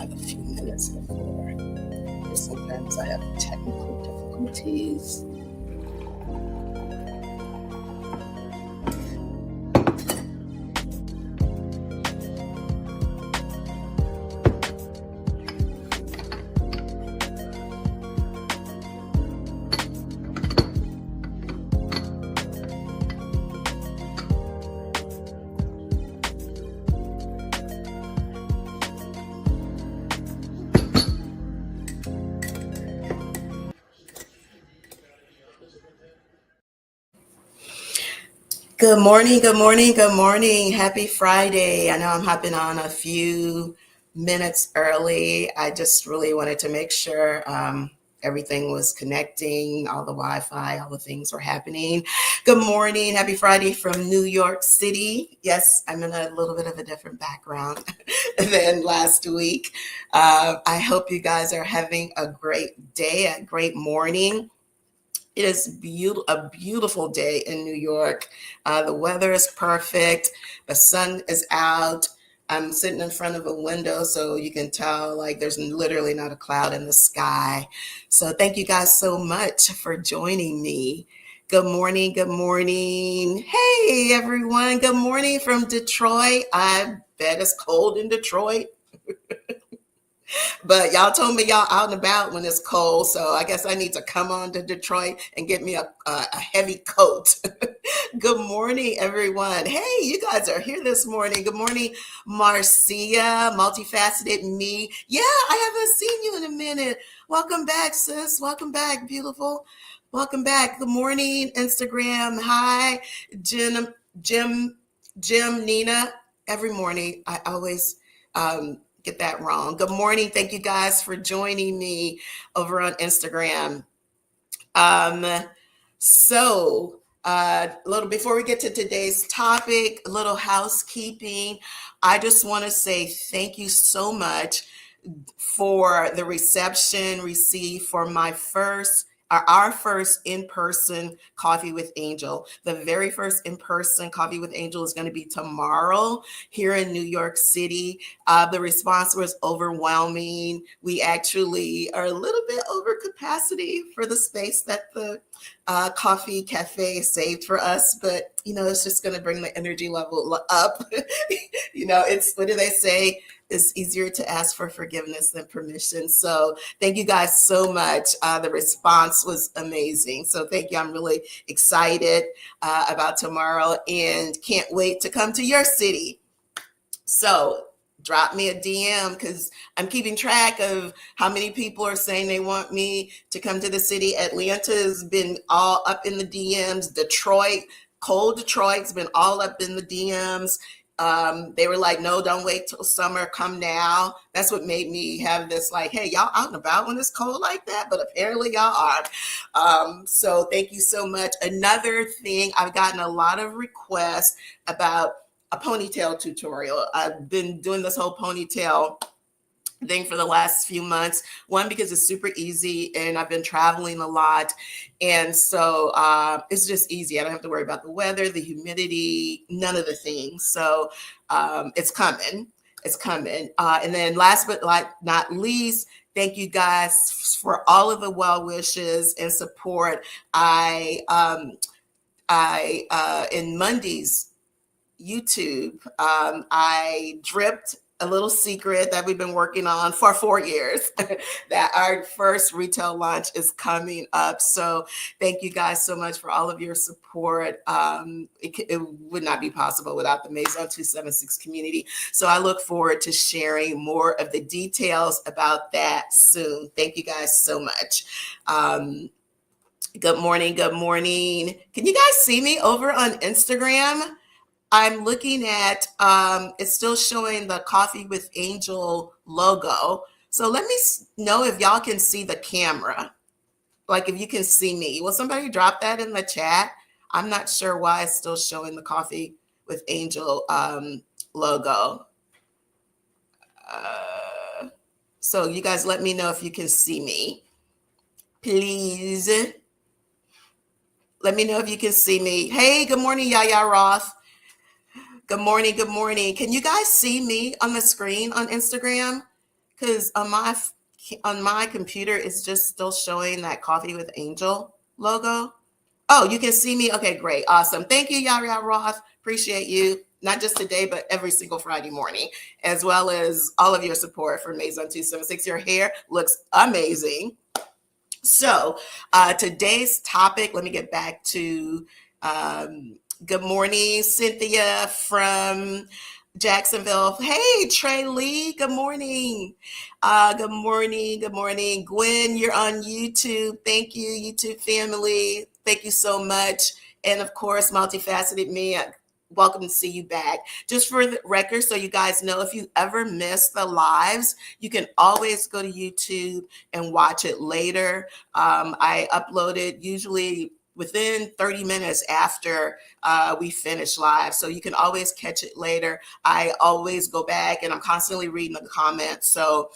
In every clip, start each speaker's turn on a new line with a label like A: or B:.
A: have a few minutes before. Sometimes I have technical difficulties. Good morning, good morning, good morning. Happy Friday. I know I'm hopping on a few minutes early. I just really wanted to make sure everything was connecting, all the Wi-Fi, all the things were happening. Good morning. Happy Friday from New York City. Yes, I'm in a little bit of a different background than last week. I hope you guys are having a great day, a great morning. It is a beautiful day in New York. The weather is perfect. The sun is out. I'm sitting in front of a window, so you can tell like there's literally not a cloud in the sky. So thank you guys so much for joining me. Good morning. Good morning. Hey, everyone. Good morning from Detroit. I bet it's cold in Detroit. But y'all told me y'all out and about when it's cold, so I guess I need to come on to Detroit and get me a heavy coat. Good morning, everyone. Hey, you guys are here this morning. Good morning, Marcia, multifaceted me. Yeah, I haven't seen you in a minute. Welcome back, sis. Welcome back, beautiful. Welcome back. Good morning, Instagram. Hi, Jim, Nina. Every morning, I always get that wrong. Good morning. Thank you guys for joining me over on Instagram. A little before we get to today's topic, a little housekeeping. I just want to say thank you so much for the reception received for our first in-person Coffee with Angel. The very first in-person Coffee with Angel is going to be tomorrow here in New York City. The response was overwhelming. We actually are a little bit over capacity for the space that the coffee cafe saved for us, but it's just going to bring the energy level up. It's, what do they say? It's easier to ask for forgiveness than permission. So thank you guys so much. The response was amazing. So thank you. I'm really excited about tomorrow and can't wait to come to your city. So drop me a DM because I'm keeping track of how many people are saying they want me to come to the city. Atlanta has been all up in the DMs. Cold Detroit's been all up in the DMs. They were like, no, don't wait till summer, come now. That's what made me have this like, hey, y'all out and about when it's cold like that? But apparently y'all are. So thank you so much. Another thing, I've gotten a lot of requests about a ponytail tutorial. I've been doing this whole ponytail thing for the last few months. One, because it's super easy and I've been traveling a lot. And so it's just easy. I don't have to worry about the weather, the humidity, none of the things. So it's coming. It's coming. And then last but not least, thank you guys for all of the well wishes and support. In Monday's YouTube, I dripped a little secret that we've been working on for 4 years that our first retail launch is coming up. So thank you guys so much for all of your support. It would not be possible without the Maison 276 community. So I look forward to sharing more of the details about that soon. Thank you guys so much. Good morning. Good morning. Can you guys see me over on Instagram? I'm looking at, it's still showing the Coffee with Angel logo. So let me know if y'all can see the camera. Like if you can see me. Will somebody drop that in the chat? I'm not sure why it's still showing the Coffee with Angel logo. So you guys let me know if you can see me. Please. Let me know if you can see me. Hey, good morning, Yaya Roth. Good morning. Good morning. Can you guys see me on the screen on Instagram? Because on my computer, it's just still showing that Coffee with Angel logo. Oh, you can see me. Okay, great, awesome. Thank you, Yara Roth. Appreciate you. Not just today, but every single Friday morning, as well as all of your support for Maison 276. Your hair looks amazing. So today's topic, let me get back to good morning, Cynthia from Jacksonville. Hey, Trey Lee, good morning. Good morning, good morning. Gwen, you're on YouTube. Thank you, YouTube family. Thank you so much. And of course, Multifaceted Me. Welcome to see you back. Just for the record, so you guys know, if you ever miss the lives, you can always go to YouTube and watch it later. I upload it usually within 30 minutes after we finish live. So you can always catch it later. I always go back and I'm constantly reading the comments. So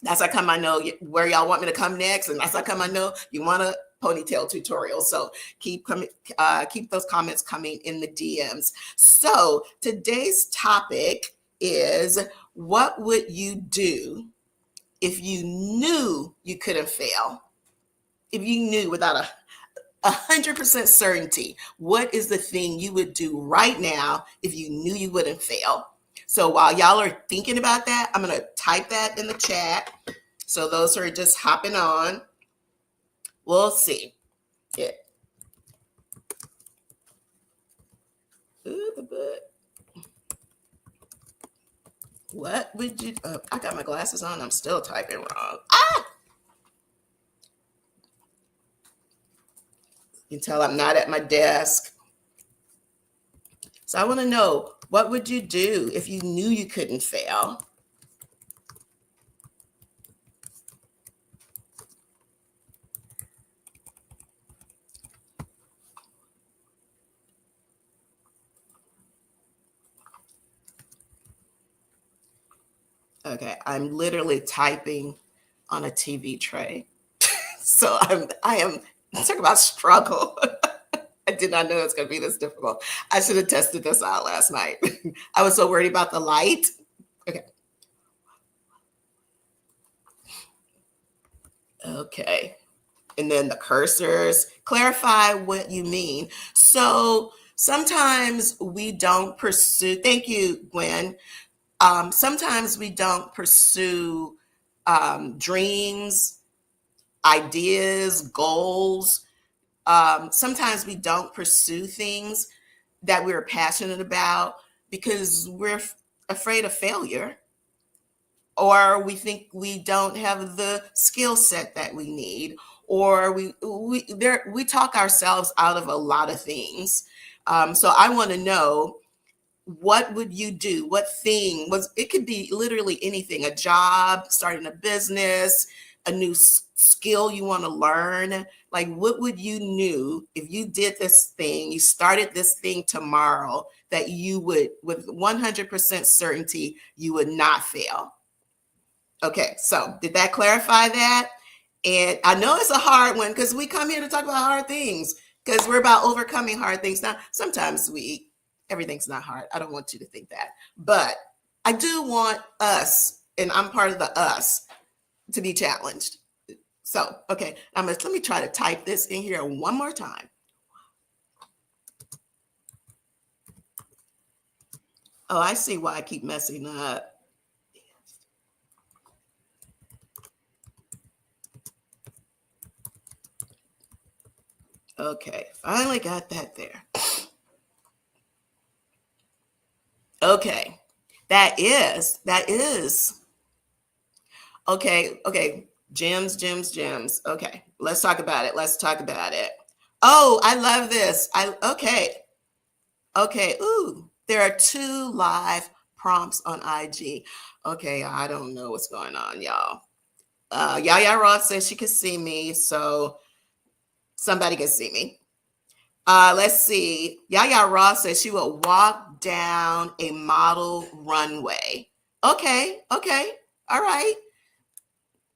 A: that's how come I know where y'all want me to come next. And that's how come I know you want a ponytail tutorial. So keep those comments coming in the DMs. So today's topic is, what would you do if you knew you couldn't fail? If you knew without 100% certainty, what is the thing you would do right now if you knew you wouldn't fail? So while y'all are thinking about that, I'm going to type that in the chat. So those who are just hopping on, we'll see. Yeah. What would you, I got my glasses on. I'm still typing wrong. You can tell I'm not at my desk. So I want to know, what would you do if you knew you couldn't fail? Okay, I'm literally typing on a TV tray. So I am talking about struggle. I did not know it was going to be this difficult. I should have tested this out last night. I was so worried about the light. Okay. Okay. And then the cursors, clarify what you mean. So sometimes we don't pursue, thank you, Gwen. Sometimes we don't pursue dreams, ideas, goals. Sometimes we don't pursue things that we're passionate about because we're afraid of failure, or we think we don't have the skill set that we need, or we talk ourselves out of a lot of things. So I want to know, what would you do? What thing was, it could be literally anything, a job, starting a business, a new skill you want to learn. Like, what would you do if you did this thing, you started this thing tomorrow, that you would, with 100% certainty, you would not fail? Okay, so did that clarify that? And I know it's a hard one because we come here to talk about hard things, because we're about overcoming hard things. Now, sometimes everything's not hard. I don't want you to think that. But I do want us, and I'm part of the us, to be challenged. So, okay, let me try to type this in here one more time. Oh, I see why I keep messing up. Okay, finally got that there. Okay, that is. Okay, gems. Okay, let's talk about it. Oh, I love this. Okay. Ooh, there are 2 live prompts on IG. Okay, I don't know what's going on, y'all. Yaya Roth says she can see me, so somebody can see me. Let's see. Yaya Ross says she will walk down a model runway. Okay. All right.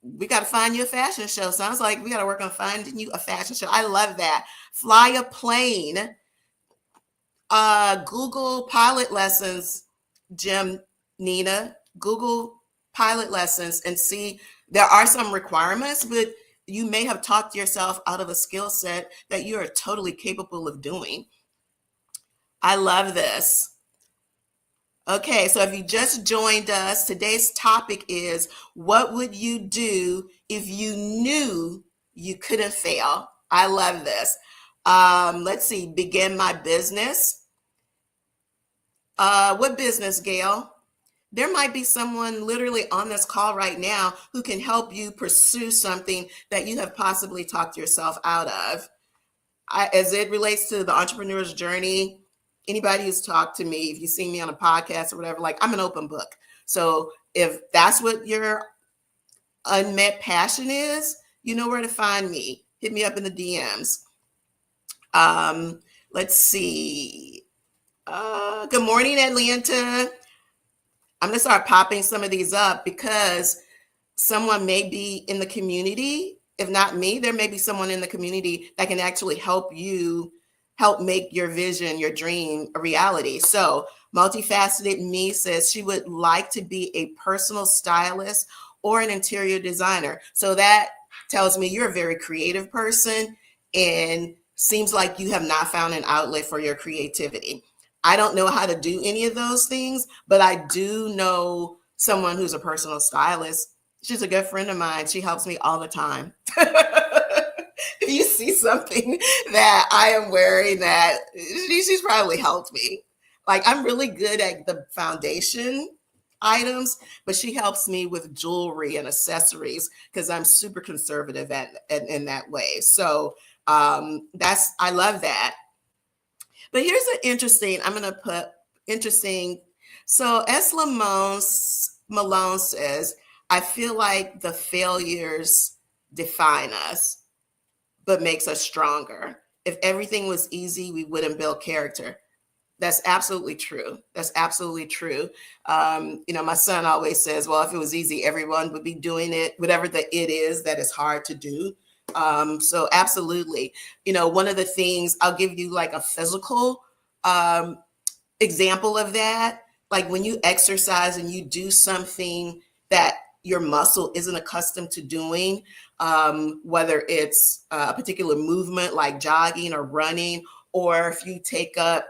A: We got to find you a fashion show. Sounds like we got to work on finding you a fashion show. I love that. Fly a plane. Google pilot lessons, Jim, Nina. Google pilot lessons and see. There are some requirements, but you may have talked yourself out of a skill set that you are totally capable of doing. I love this. Okay, so if you just joined us, today's topic is, what would you do if you knew you couldn't fail? I love this. Let's see, begin my business. What business, Gail? There might be someone literally on this call right now who can help you pursue something that you have possibly talked yourself out of. As it relates to the entrepreneur's journey, anybody who's talked to me, if you see me on a podcast or whatever, like, I'm an open book. So if that's what your unmet passion is, you know where to find me. Hit me up in the DMs. Let's see. Good morning, Atlanta. I'm going to start popping some of these up because someone may be in the community. If not me, there may be someone in the community that can actually help you help make your vision, your dream a reality. So Multifaceted Me says she would like to be a personal stylist or an interior designer. So that tells me you're a very creative person and seems like you have not found an outlet for your creativity. I don't know how to do any of those things, but I do know someone who's a personal stylist. She's a good friend of mine. She helps me all the time. If you see something that I am wearing, that she's probably helped me. Like, I'm really good at the foundation items, but she helps me with jewelry and accessories because I'm super conservative in that way. So I love that. But here's an interesting, I'm going to put interesting. So S. Malone says, I feel like the failures define us, but makes us stronger. If everything was easy, we wouldn't build character. That's absolutely true. That's absolutely true. My son always says, well, if it was easy, everyone would be doing it, whatever it is that is hard to do. So absolutely, one of the things, I'll give you like a physical example of that. Like when you exercise and you do something that your muscle isn't accustomed to doing, whether it's a particular movement like jogging or running, or if you take up,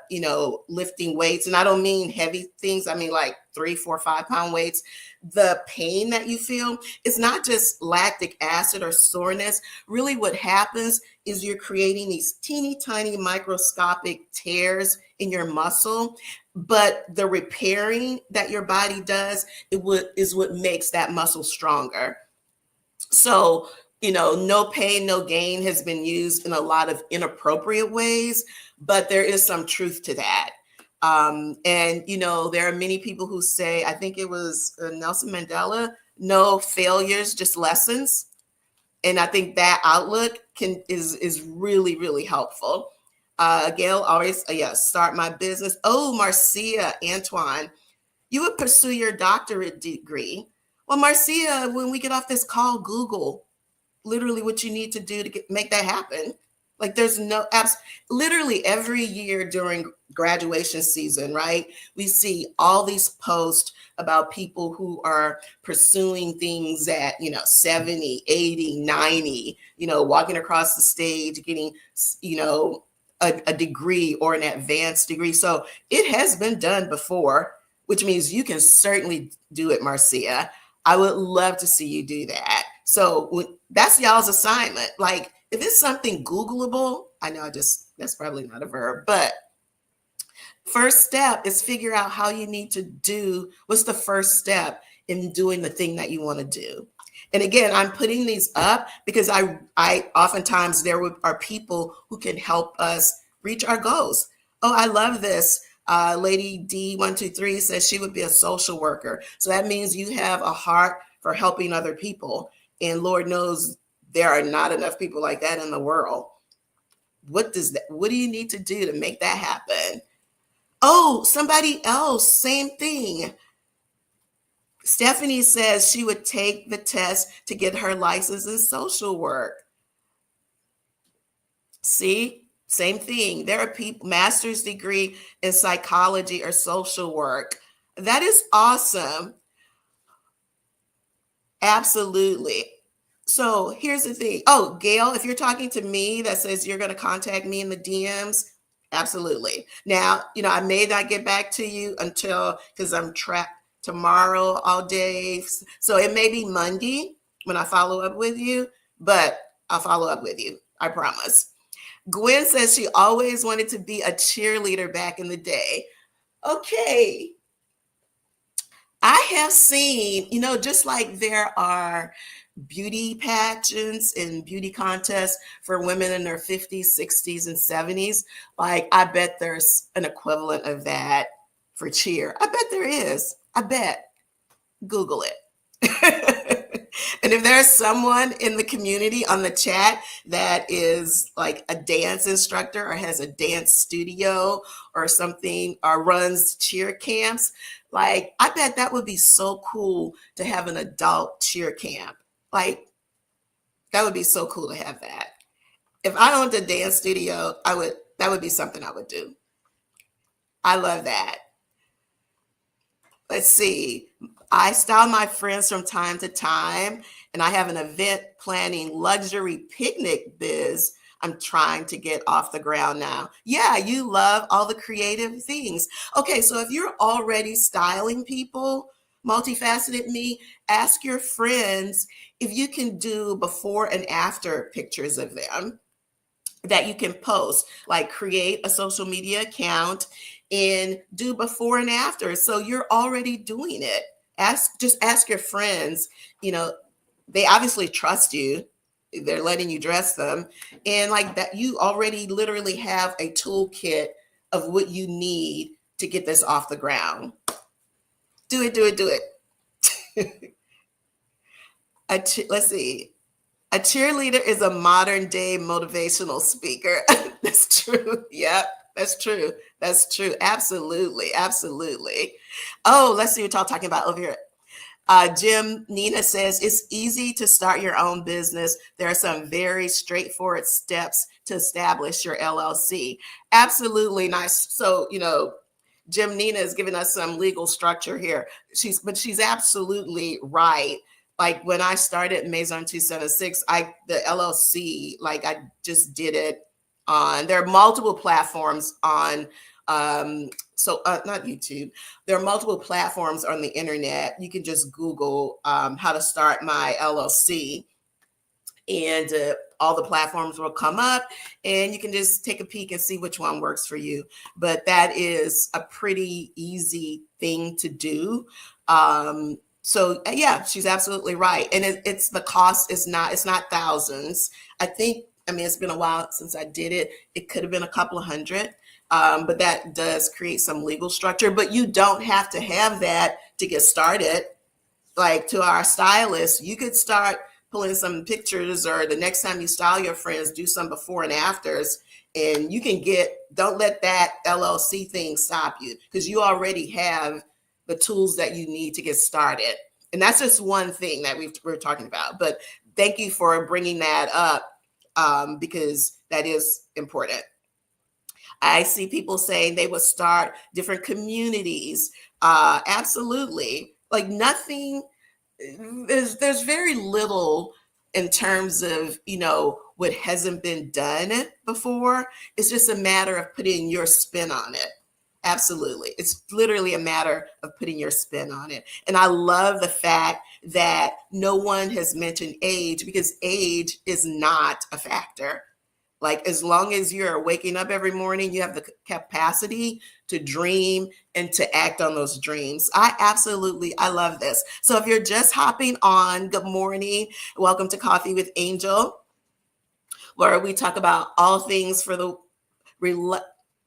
A: lifting weights, and I don't mean heavy things, I mean like 3, 4, 5-pound weights, the pain that you feel is not just lactic acid or soreness. Really what happens is you're creating these teeny tiny microscopic tears in your muscle, but the repairing that your body does is what makes that muscle stronger. So, no pain, no gain has been used in a lot of inappropriate ways, but there is some truth to that. And, there are many people who say, I think it was Nelson Mandela, no failures, just lessons. And I think that outlook is really, really helpful. Gail always, start my business. Oh, Marcia, Antoine, you would pursue your doctorate degree. Well, Marcia, when we get off this call, Google literally what you need to do to make that happen. Like there's no apps. Literally every year during graduation season, right? We see all these posts about people who are pursuing things at, 70, 80, 90, walking across the stage, getting, a degree or an advanced degree. So it has been done before, which means you can certainly do it, Marcia. I would love to see you do that. So that's y'all's assignment. Like if it's something Googleable, I know that's probably not a verb, but first step is figure out how you need to do, what's the first step in doing the thing that you want to do. And again, I'm putting these up because I oftentimes there are people who can help us reach our goals. Oh, I love this. Lady D123 says she would be a social worker. So that means you have a heart for helping other people. And Lord knows there are not enough people like that in the world. What do you need to do to make that happen? Oh, somebody else, same thing. Stephanie says she would take the test to get her license in social work. See, same thing. There are people, master's degree in psychology or social work. That is awesome. Absolutely. So here's the thing. Oh, Gail, if you're talking to me that says you're going to contact me in the DMs, absolutely. Now, I may not get back to you until because I'm trapped tomorrow all day. So it may be Monday when I follow up with you, but I'll follow up with you. I promise. Gwen says she always wanted to be a cheerleader back in the day. Okay. I have seen, just like there are beauty pageants and beauty contests for women in their 50s, 60s, and 70s. Like, I bet there's an equivalent of that for cheer. I bet there is. I bet. Google it. And if there's someone in the community on the chat that is like a dance instructor or has a dance studio or something or runs cheer camps, like I bet that would be so cool to have an adult cheer camp. Like that would be so cool to have that. If I owned a dance studio, that would be something I would do. I love that. Let's see. I style my friends from time to time, and I have an event planning luxury picnic biz I'm trying to get off the ground now. Yeah, you love all the creative things. Okay, so if you're already styling people, multifaceted me, ask your friends if you can do before and after pictures of them that you can post, like create a social media account and do before and after. So you're already doing it. Just ask your friends, you know, they obviously trust you. They're letting you dress them. And like that, you already literally have a toolkit of what you need to get this off the ground. Do it, do it, do it. Let's see. A cheerleader is a modern day motivational speaker. That's true. Yep, that's true. That's true. Absolutely. Absolutely. Oh, let's see what y'all talking about over here. Jim Nina says it's easy to start your own business. There are some very straightforward steps to establish your LLC. Absolutely nice. So, Jim Nina is giving us some legal structure here. She's absolutely right. Like when I started Maison 276, the LLC, like I just did it on, there are multiple platforms on, not YouTube. There are multiple platforms on the internet. You can just Google how to start my LLC, and all the platforms will come up, and you can just take a peek and see which one works for you. But that is a pretty easy thing to do. So yeah, she's absolutely right. And it's the cost is not, it's not thousands. I mean, it's been a while since I did it. It could have been a couple of hundred. But that does create some legal structure, but you don't have to have that to get started. Like to our stylists, you could start pulling some pictures, or the next time you style your friends, do some before and afters, and you can don't let that LLC thing stop you, because you already have the tools that you need to get started. And that's just one thing that we're talking about. But thank you for bringing that up, because that is important. I see people saying they would start different communities. Absolutely. Like nothing, there's very little in terms of, what hasn't been done before. It's just a matter of putting your spin on it. Absolutely. It's literally a matter of putting your spin on it. And I love the fact that no one has mentioned age, because age is not a factor. Like as long as you're waking up every morning, you have the capacity to dream and to act on those dreams. I love this. So if you're just hopping on, good morning. Welcome to Coffee with Angel, where we talk about all things for the, let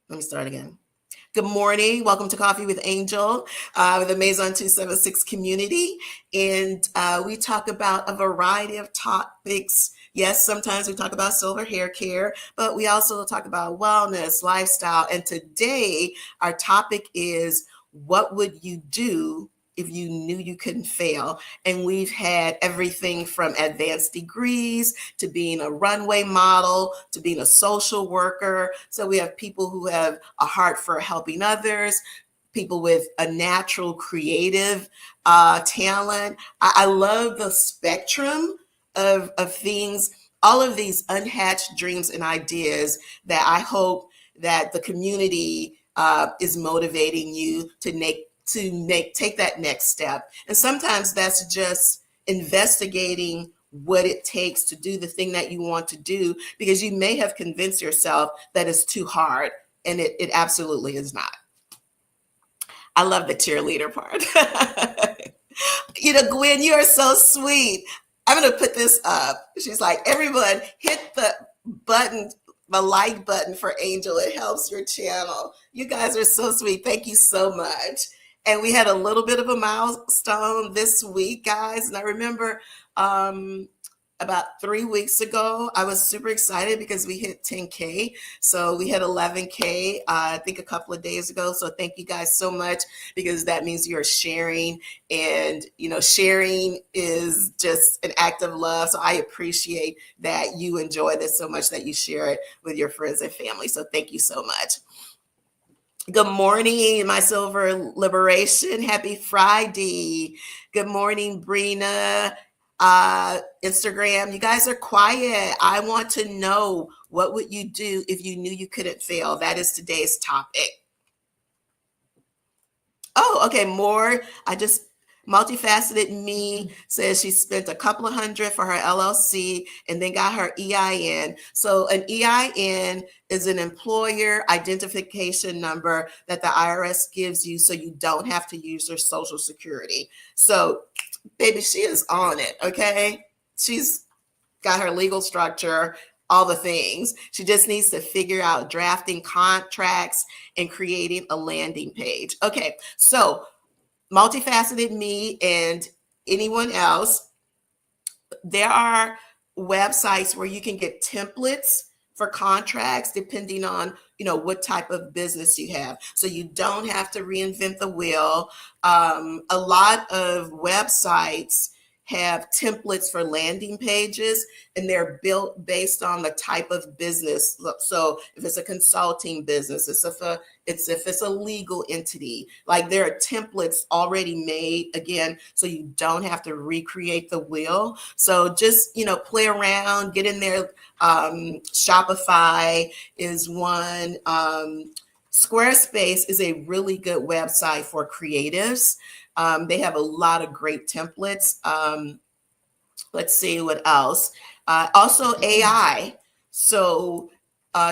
A: me start again. Good morning. Welcome to Coffee with Angel, with the Maison 276 community. And we talk about a variety of topics. Yes, sometimes we talk about silver hair care, but we also talk about wellness, lifestyle. And today our topic is, what would you do if you knew you couldn't fail? And we've had everything from advanced degrees to being a runway model to being a social worker. So we have people who have a heart for helping others, people with a natural creative talent. I love the spectrum of things, all of these unhatched dreams and ideas that I hope that the community is motivating you to take that next step. And sometimes that's just investigating what it takes to do the thing that you want to do, because you may have convinced yourself that it's too hard, and it absolutely is not. I love the cheerleader part. Gwen, you are so sweet. I'm going to put this up. She's like, everyone hit the button, the like button for Angel. It helps your channel. You guys are so sweet. Thank you so much. And we had a little bit of a milestone this week, guys. And I remember about 3 weeks ago, I was super excited because we hit 10K. So we hit 11K, I think a couple of days ago. So thank you guys so much, because that means you're sharing, and sharing is just an act of love. So I appreciate that you enjoy this so much that you share it with your friends and family. So thank you so much. Good morning, my silver liberation. Happy Friday. Good morning, Brina. Instagram, you guys are quiet. I want to know, what would you do if you knew you couldn't fail? That is today's topic. Oh, okay. More. Multifaceted Me says she spent a couple of hundred for her LLC and then got her EIN. So an EIN is an employer identification number that the IRS gives you, so you don't have to use your Social Security. So, baby, she is on it. Okay. She's got her legal structure, all the things. She just needs to figure out drafting contracts and creating a landing page. Okay. So, Multifaceted Me and anyone else, there are websites where you can get templates for contracts depending on what type of business you have, so you don't have to reinvent the wheel. A lot of websites have templates for landing pages, and they're built based on the type of business. So if it's a consulting business, if it's a legal entity, like there are templates already made, again, so you don't have to recreate the wheel. So just play around, get in there. Shopify is one. Squarespace is a really good website for creatives. They have a lot of great templates. Let's see what else. Also AI. So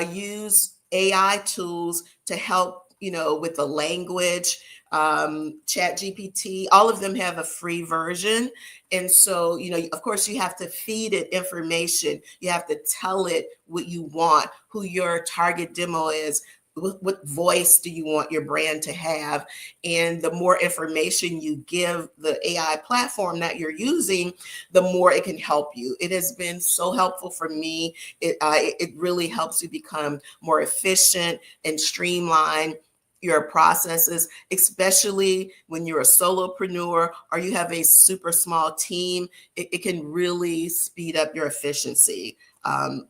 A: use AI tools to help, with the language. Chat GPT, all of them have a free version. And so, of course, you have to feed it information. You have to tell it what you want, who your target demo is, what voice do you want your brand to have. And the more information you give the AI platform that you're using, the more it can help you. It has been so helpful for me. It really helps you become more efficient and streamline your processes, especially when you're a solopreneur or you have a super small team. It can really speed up your efficiency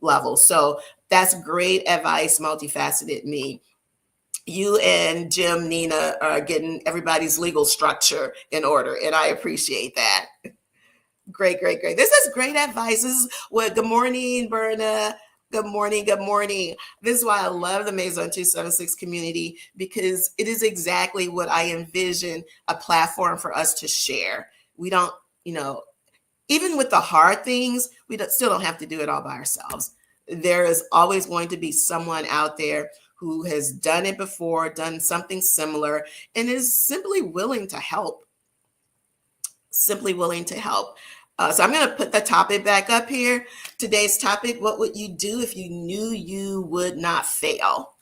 A: level. So that's great advice, Multifaceted Me. You and Jim, Nina, are getting everybody's legal structure in order, and I appreciate that. Great, great, great. This is great advice. This is what, good morning, Berna. Good morning. Good morning. This is why I love the Maison 276 community, because it is exactly what I envision, a platform for us to share. We don't, even with the hard things, still don't have to do it all by ourselves. There is always going to be someone out there who has done it before, done something similar, and is simply willing to help. Simply willing to help. So I'm going to put the topic back up here. Today's topic: what would you do if you knew you would not fail?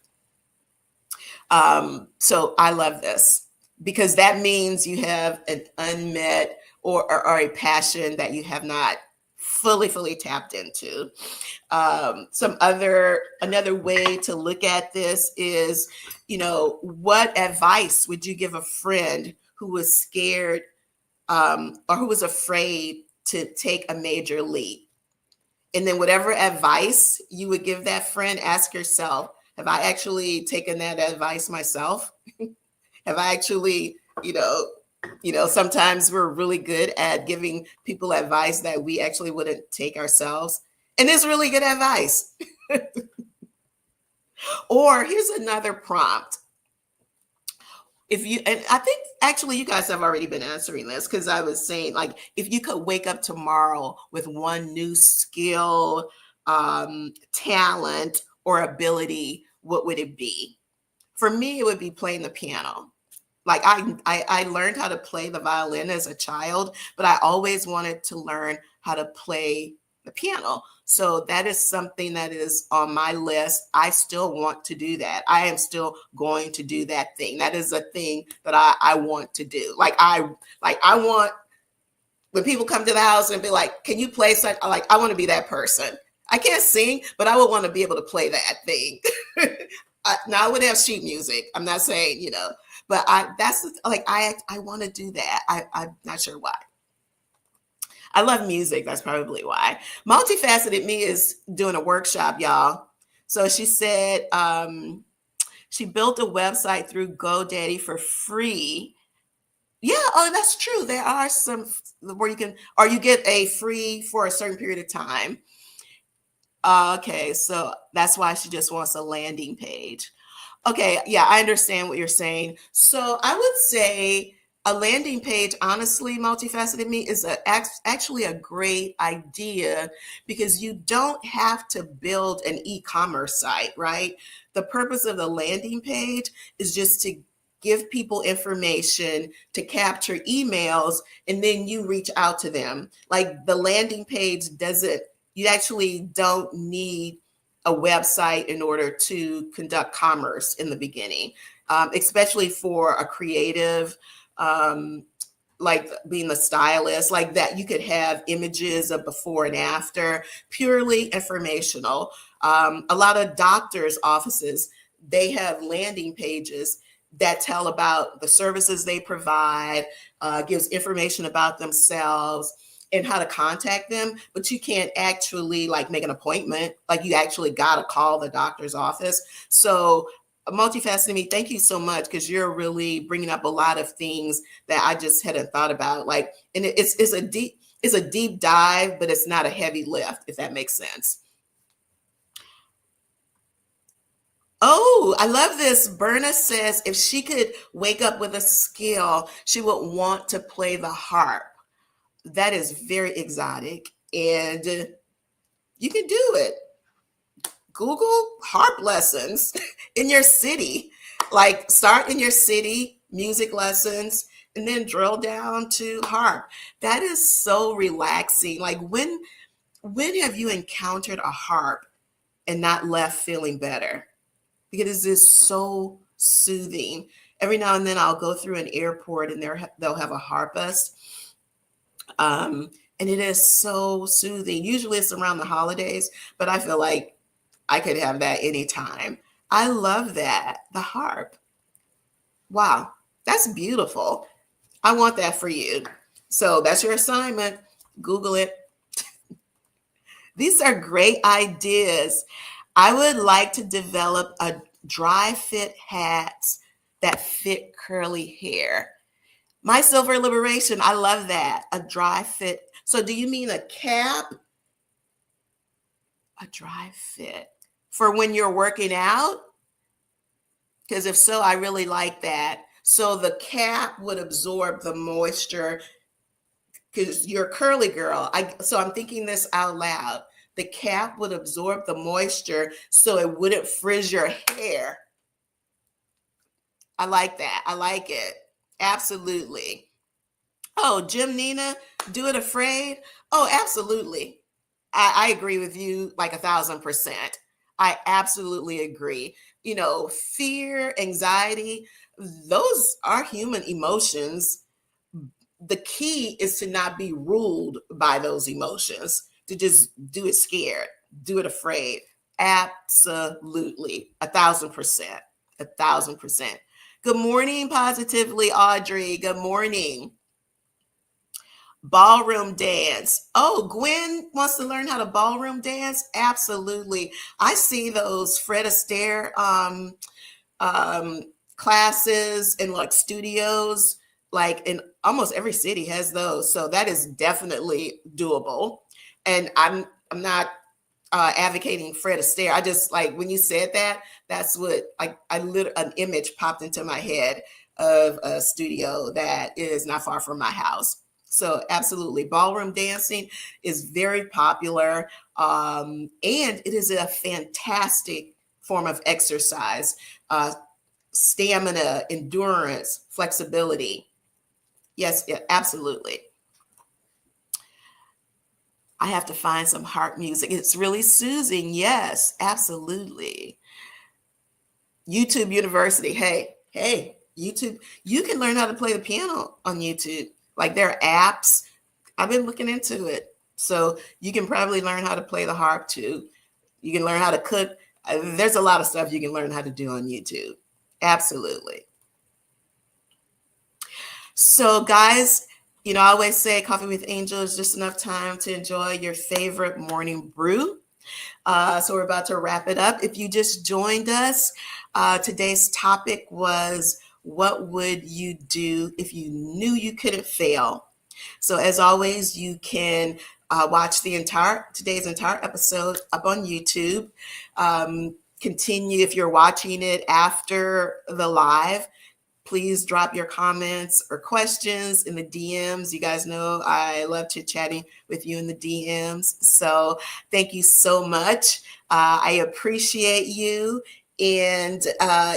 A: So I love this, because that means you have an unmet or a passion that you have not fully tapped into. Another way to look at this is, what advice would you give a friend who was scared or who was afraid to take a major leap? And then whatever advice you would give that friend, ask yourself, have I actually taken that advice myself? Have I actually, sometimes we're really good at giving people advice that we actually wouldn't take ourselves. And it's really good advice. Or here's another prompt. If you, and I think actually you guys have already been answering this, because I was saying, like, if you could wake up tomorrow with one new skill, talent, or ability, what would it be? For me, it would be playing the piano. Like I learned how to play the violin as a child, but I always wanted to learn how to play the piano. So that is something that is on my list. I still want to do that. I am still going to do that thing. That is a thing that I want to do. I want, when people come to the house and be like, can you play such, like, I want to be that person. I can't sing, but I would want to be able to play that thing. Now I would have sheet music. I'm not saying, but I want to do that. I'm not sure why. I love music. That's probably why. Multifaceted Me is doing a workshop, y'all. So she said she built a website through GoDaddy for free. Yeah, oh, that's true. There are some where you can, or you get a free for a certain period of time. Okay, so that's why she just wants a landing page. Okay, yeah, I understand what you're saying. So I would say a landing page, honestly, Multifaceted Me is actually a great idea, because you don't have to build an e-commerce site, right? The purpose of the landing page is just to give people information, to capture emails, and then you reach out to them. Like, the landing page doesn't, you actually don't need a website in order to conduct commerce in the beginning, especially for a creative, like being the stylist, like that. You could have images of before and after, purely informational. A lot of doctors' offices, they have landing pages that tell about the services they provide, gives information about themselves and how to contact them, but you can't actually like make an appointment. Like, you actually got to call the doctor's office. So Multifaceted Me, thank you so much, because you're really bringing up a lot of things that I just hadn't thought about. Like, and it's a deep dive, but it's not a heavy lift, if that makes sense. Oh, I love this. Berna says if she could wake up with a skill, she would want to play the harp. That is very exotic, and you can do it. Google harp lessons in your city. Like, start in your city, music lessons, and then drill down to harp. That is so relaxing. Like, when have you encountered a harp and not left feeling better? Because it is so soothing. Every now and then I'll go through an airport and they'll have a harpist. And it is so soothing. Usually it's around the holidays, but I feel like I could have that anytime. I love that. The harp. Wow, that's beautiful. I want that for you. So that's your assignment. Google it. These are great ideas. I would like to develop a dry fit hats that fit curly hair. My silver liberation. I love that. A dry fit. So do you mean a cap? A dry fit for when you're working out? Because if so, I really like that. So the cap would absorb the moisture, because you're a curly girl. So I'm thinking this out loud. The cap would absorb the moisture so it wouldn't frizz your hair. I like that. I like it. Absolutely. Oh, Jim Nina, do it afraid? Oh, absolutely. I agree with you like 1,000%. I absolutely agree. Fear, anxiety, those are human emotions. The key is to not be ruled by those emotions, to just do it scared, do it afraid. Absolutely. 1,000%. 1,000%. Good morning, positively, Audrey. Good morning. Ballroom dance. Oh, Gwen wants to learn how to ballroom dance. Absolutely. I see those Fred Astaire classes and like studios, like in almost every city has those. So that is definitely doable. And I'm not advocating Fred Astaire. I just like when you said that, that's what like an image popped into my head of a studio that is not far from my house. So absolutely, ballroom dancing is very popular, and it is a fantastic form of exercise, stamina, endurance, flexibility. Yes, yeah, absolutely. I have to find some harp music. It's really soothing. Yes, absolutely. YouTube University. Hey, hey, YouTube. You can learn how to play the piano on YouTube. Like there are apps. I've been looking into it. So you can probably learn how to play the harp too. You can learn how to cook. There's a lot of stuff you can learn how to do on YouTube. Absolutely. So, guys, I always say coffee with Angel is just enough time to enjoy your favorite morning brew. So we're about to wrap it up. If you just joined us, today's topic was what would you do if you knew you couldn't fail? So as always, you can watch today's entire episode up on YouTube. Continue if you're watching it after the live. Please drop your comments or questions in the DMs. You guys know I love chit chatting with you in the DMs. So thank you so much. I appreciate you. And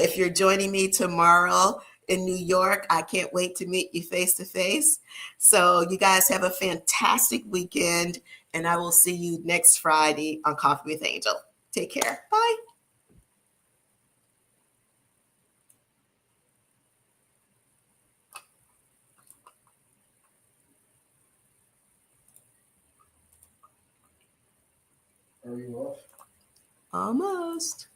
A: if you're joining me tomorrow in New York, I can't wait to meet you face to face. So you guys have a fantastic weekend, and I will see you next Friday on Coffee with Angel. Take care. Bye. Are you off? Almost.